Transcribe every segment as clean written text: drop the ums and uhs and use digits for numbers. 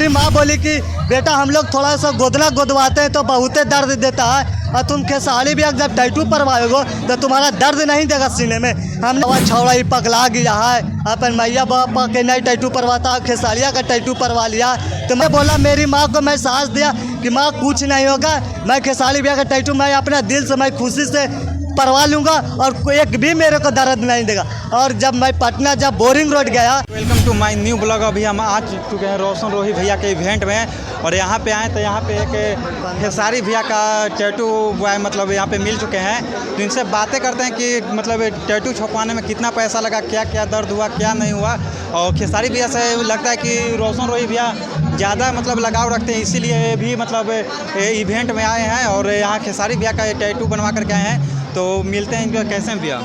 मेरी माँ बोली कि बेटा हम लोग थोड़ा सा गोदना गोदवाते हैं तो बहुत दर्द देता है, और तुम खेसारी भी जब टैटू परवाओगे तो तुम्हारा दर्द नहीं देगा सीने में। हमने छौड़ा ही पगला गया है, अपन मैया बापा के नहीं टैटू परवाता, खेसारिया का टैटू परवा लिया। तो मैं बोला, मेरी माँ को मैं साहस दिया कि माँ कुछ नहीं होगा, मैं खेसारी भैया का टैटू मैं अपना दिल से मैं खुशी से परवा लूँगा और एक भी मेरे को दर्द नहीं देगा। और जब मैं पटना जब बोरिंग रोड गया। Welcome to my new blog. अभी हम आ चुके हैं रोशन रोही भैया के इवेंट में, और यहाँ पे आए तो यहाँ पे एक खेसारी भैया का टैटू बॉय मतलब यहाँ पे मिल चुके हैं। तो इनसे बातें करते हैं कि मतलब टैटू छपवाने में कितना पैसा लगा, क्या क्या दर्द हुआ, क्या नहीं हुआ। और खेसारी भैया से लगता है कि रोशन रोही भैया ज़्यादा मतलब लगाव रखते हैं, इसीलिए भी मतलब इवेंट में आए हैं और यहाँ खेसारी भैया का टैटू बनवा करके आए हैं। तो मिलते हैं इनका कैसे भैया।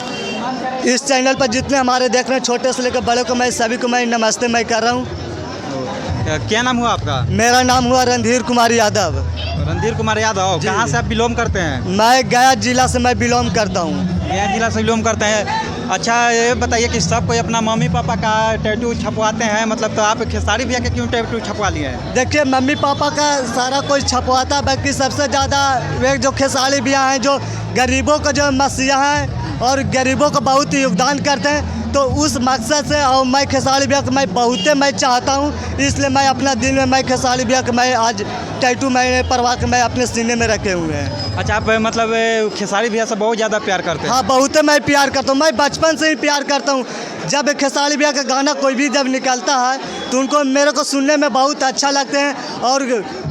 इस चैनल पर जितने हमारे देख रहे हैं, छोटे से लेकर बड़े को, मैं सभी को मैं नमस्ते मैं कर रहा हूँ। क्या नाम हुआ आपका? मेरा नाम हुआ रणधीर कुमार यादव। रणधीर कुमार यादव, कहाँ से आप बिलोंग करते हैं? मैं गया जिला से मैं बिलोंग करता हूँ। गया जिला से बिलोंग करते हैं। अच्छा, ये बताइए कि सब कोई अपना मम्मी पापा का टैटू छपवाते हैं, मतलब तो आप खेसारी भैया के क्यों टैटू छपवा लिए हैं? देखिए, मम्मी पापा का सारा कोई छपवाता, बाकी सबसे ज़्यादा वे जो खेसारी भैया हैं, जो गरीबों को जो मसीहा हैं और गरीबों को बहुत ही योगदान करते हैं, तो उस मकसद से और मैं खेसारी भैया को मैं चाहता हूँ, इसलिए मैं अपना दिल में मैं खेसारी भैया को मैं आज टैटू मैंने परवा के मैं अपने सीने में रखे हुए हैं। अच्छा, आप मतलब खेसारी भैया से बहुत ज़्यादा प्यार करते हैं? हाँ, बहुत मैं प्यार करता हूँ, मैं बचपन से ही प्यार करता हूँ। जब खेसारी भैया का गाना कोई भी जब निकलता है तो उनको मेरे को सुनने में बहुत अच्छा लगते हैं, और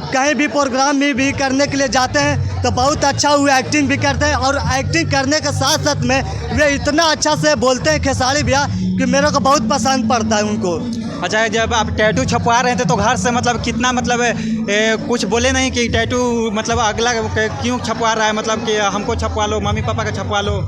कहीं भी प्रोग्राम में भी करने के लिए जाते हैं तो बहुत अच्छा वो एक्टिंग भी करते हैं, और एक्टिंग करने के साथ साथ में वे इतना अच्छा से बोलते हैं खेसारी भैया कि मेरे को बहुत पसंद पड़ता है उनको। अच्छा, जब आप टैटू छपवा रहे थे तो घर से मतलब कितना मतलब कुछ बोले नहीं कि टैटू मतलब अगला क्यों छपवा रहा है, मतलब कि हमको छपवा लो, मम्मी पापा का छपवा लो?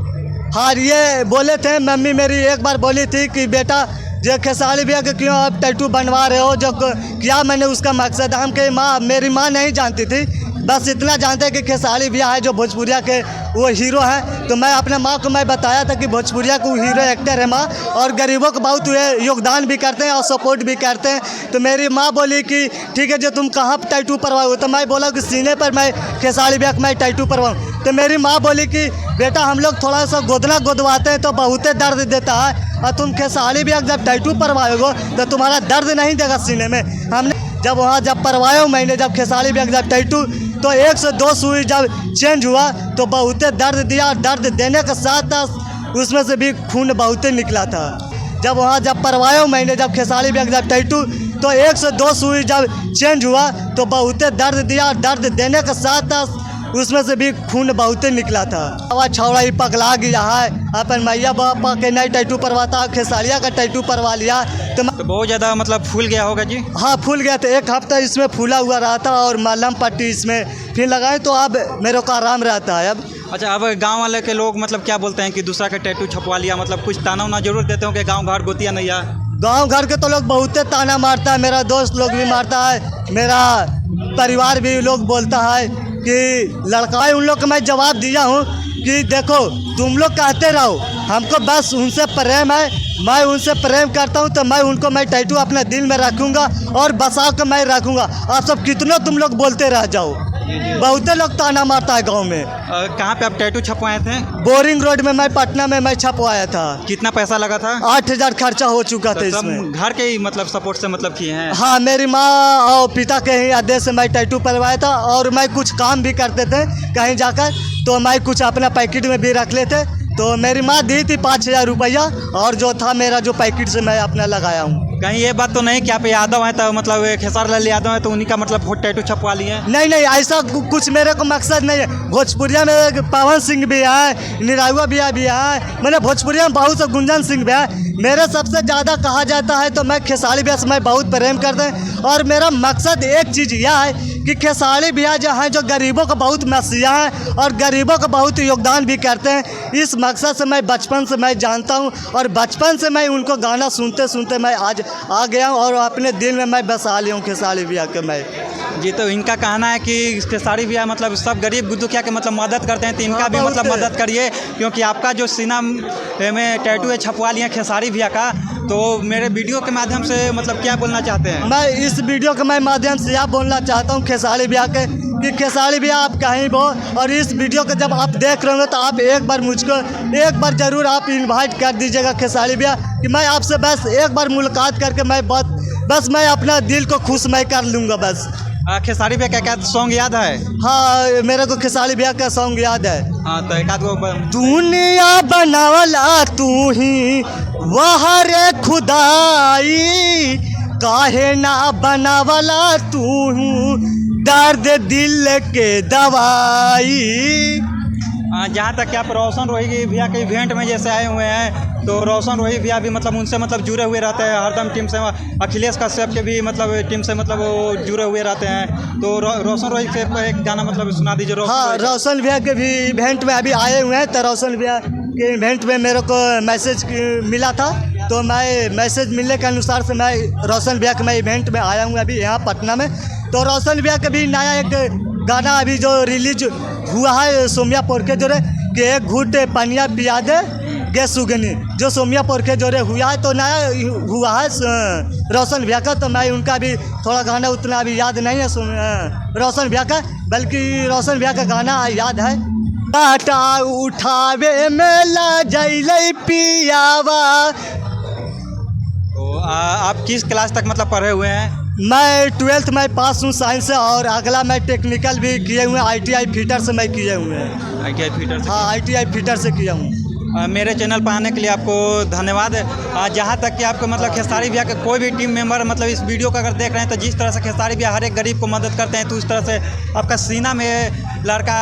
हाँ, ये बोले थे। मम्मी मेरी एक बार बोली थी कि बेटा जो खेसारी भैया के क्यों आप टैटू बनवा रहे हो, जो क्या मैंने उसका मकसद हम कही माँ, मेरी माँ नहीं जानती थी, बस इतना जानते कि खेसारी भैया है जो भोजपुरिया के वो हीरो हैं। तो मैं अपने माँ को मैं बताया था कि भोजपुरिया को हीरो एक्टर है माँ, और गरीबों को बहुत योगदान भी करते हैं और सपोर्ट भी करते हैं। तो मेरी माँ बोली कि ठीक है, जो तुम कहाँ टैटू परवाओ, तो मैं बोला कि सीने पर मैं खेसारी भैया को मैं टैटू परवाऊँ। तो मेरी माँ बोली कि बेटा हम लोग थोड़ा सा गोदना गोदवाते हैं तो बहुत दर्द देता है, और तुम खेसारी भैया जब टैटू परवाओगे तो तुम्हारा दर्द नहीं देगा सीने में। हमने जब वहाँ जब परवाया मैंने जब खेसारी भैया जब टैटू, तो 1 से 2 सुई जब चेंज हुआ तो बहुत दर्द दिया, और दर्द देने के साथ साथ उसमें से भी खून बहुत निकला था। जब वहाँ जब परवाया मैंने जब खेसारी भैया जब टैटू, तो 1 से 2 सुई जब चेंज हुआ तो बहुत दर्द दिया, और दर्द देने के साथ साथ उसमें से भी खून बहुत निकला था। छौड़ा ही पगला गया है, अपन मैया बापा के नहीं टैटू परवाता, खेसारिया का टैटू परवा लिया। तो बहुत ज़्यादा मतलब फूल गया होगा जी? हाँ, फूल गया था। 1 हफ्ता इसमें फूला हुआ रहा था, और मलहम पट्टी इसमें फिर लगाए तो अब मेरे को आराम रहता है अब। अच्छा, अब गांव वाले के लोग मतलब क्या बोलते हैं कि दूसरा का टैटू छपवा लिया, मतलब कुछ ताना उना जरूर देते हो कि गाँव घर गोतिया नहीं आ? गाँव घर के तो लोग बहुत ताना मारता है, मेरा दोस्त लोग भी मारता है, मेरा परिवार भी लोग बोलता है कि लड़का है। उन लोग को मैं जवाब दिया हूँ कि देखो तुम लोग कहते रहो, हमको बस उनसे प्रेम है, मैं उनसे प्रेम करता हूँ, तो मैं उनको मैं टैटू अपने दिल में रखूँगा और बसा के मैं रखूँगा। आप सब कितनों तुम लोग बोलते रह जाओ, बहुत लोग ताना मारता है गांव में। कहाँ पे आप टैटू छपवाए थे? बोरिंग रोड में, मैं पटना में मैं छपवाया था। कितना पैसा लगा था? 8,000 खर्चा हो चुका था इसमें। घर के ही मतलब सपोर्ट से मतलब किए हैं? हाँ, मेरी माँ और पिता के ही आदेश से मैं टैटू परवाया था, और मैं कुछ काम भी करते थे कहीं जाकर, तो मैं कुछ अपना पैकेट में भी रख लेते। तो मेरी माँ दी थी 5,000 रुपया, और जो था मेरा जो पैकेट से मैं अपना लगाया हूँ। कहीं ये बात तो नहीं कि आप यादव हैं तो मतलब खेसारी लाल यादव हैं तो उन्हीं का मतलब टैटू छपवा लिए? नहीं, ऐसा कुछ मेरे को मकसद नहीं है। भोजपुरिया में पवन सिंह भी है, निरायुआ भैया भी है, मैंने भोजपुरिया में बहुत से गुंजन सिंह भी है। मेरे सबसे ज़्यादा कहा जाता है तो मैं खेसारी भैया से मैं बहुत प्रेम करते हैं, और मेरा मकसद एक चीज़ यह है कि खेसारी भैया जो हैं जो गरीबों को बहुत मसीहा हैं और गरीबों को बहुत योगदान भी करते हैं। इस मकसद से मैं बचपन से मैं जानता हूं, और बचपन से मैं उनको गाना सुनते सुनते मैं आज आ गया हूं, और अपने दिल में मैं बसा लिया हूँ खेसारी भैया के मैं। जी, तो इनका कहना है कि खेसारी भैया मतलब सब गरीब दुखिया के मतलब मदद करते हैं, तो इनका भी मतलब मदद करिए, क्योंकि आपका जो सीना में टैटू है छपवा लिया खेसारी भैया का, तो मेरे वीडियो के माध्यम से मतलब क्या बोलना चाहते हैं? मैं इस वीडियो के मैं माध्यम से यह बोलना चाहता हूँ खेसारी भैया के कि खेसारी भैया आप कहीं भी हो, और इस वीडियो को जब आप देख रहे हो तो आप एक बार मुझको एक बार ज़रूर आप इनवाइट कर दीजिएगा खेसारी भैया, कि मैं आपसे बस एक बार मुलाकात करके मैं बस मैं अपना दिल को खुश मैं कर लूँगा बस। खेसारी भैया क्या क्या सॉन्ग याद है? हाँ, मेरे को खेसारी भैया का सॉन्ग याद है। हाँ, तो एक आध गो दुनिया बनावला तू ही वह रे खुदाई, काहे ना बनावला तू दर्द दिल के दवाई। जहाँ तक कि आप रोशन रोही भैया के इवेंट में जैसे आए हुए हैं, तो रोशन रोही भैया भी मतलब उनसे मतलब जुड़े हुए रहते हैं हरदम टीम से। अखिलेश कश्यप के भी मतलब टीम से मतलब वो जुड़े हुए रहते हैं। तो रोशन रोही से एक गाना मतलब सुना दीजिए। हाँ, रोशन भैया के भी इवेंट में अभी आए हुए हैं, तो रोशन भैया के इवेंट में मेरे को मैसेज मिला था, तो मैं मैसेज मिलने के अनुसार से मैं रोशन भैया के मैं इवेंट में आया हूँ अभी यहाँ पटना में। तो रोशन भैया का भी नया एक गाना अभी जो रिलीज हुआ है सोमिया पोरखे जोरे कि एक घूट पनिया पिया दे गे सुगनी, जो सोमिया पोरखे जोरे हुआ है तो नया हुआ है रोशन भैया का। तो मैं उनका भी थोड़ा गाना उतना अभी याद नहीं है रोशन भैया का, बल्कि रोशन भैया का गाना याद है। टाटा उठावे मेला जैले पियावा। तो आप किस क्लास तक मतलब पढ़े हुए हैं? मैं 12th में पास हूँ साइंस से, और अगला मैं टेक्निकल भी किए हुए हैं, ITI फिटर से मैं किए हुए हैं। ITI फिटर से? हाँ, ITI फिटर से किया हूँ। मेरे चैनल पर आने के लिए आपको धन्यवाद। जहाँ तक कि आपको मतलब खेसारी भैया के कोई भी टीम मेंबर मतलब इस वीडियो को अगर देख रहे हैं, तो जिस तरह से खेसारी भैया हर एक गरीब को मदद करते हैं, तो उस तरह से आपका सीना में लड़का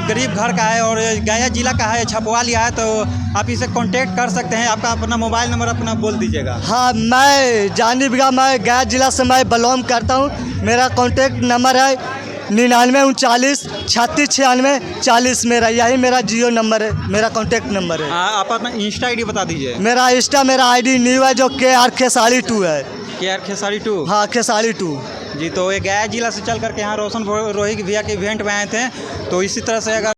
गरीब घर का है और गया जिला का है, छपवा लिया है, तो आप इसे कांटेक्ट कर सकते हैं। आपका अपना मोबाइल नंबर अपना बोल दीजिएगा। हाँ, मैं जानी बिगा मैं गया जिला से मैं बिलोंग करता हूँ। मेरा कॉन्टेक्ट नंबर है 9939 36 96 40। मेरा यही मेरा जियो नंबर है, मेरा कॉन्टेक्ट नंबर है। आप अपना इंस्टा ID बता दीजिए। मेरा मेरा ID न्यू है जो KR खेसारी 2 है। KR खेसारी 2? हाँ, खेसारी 2 जी। तो ये गया जिला से चल करके यहाँ रोशन रोही भैया के इवेंट में आए थे, तो इसी तरह से अगर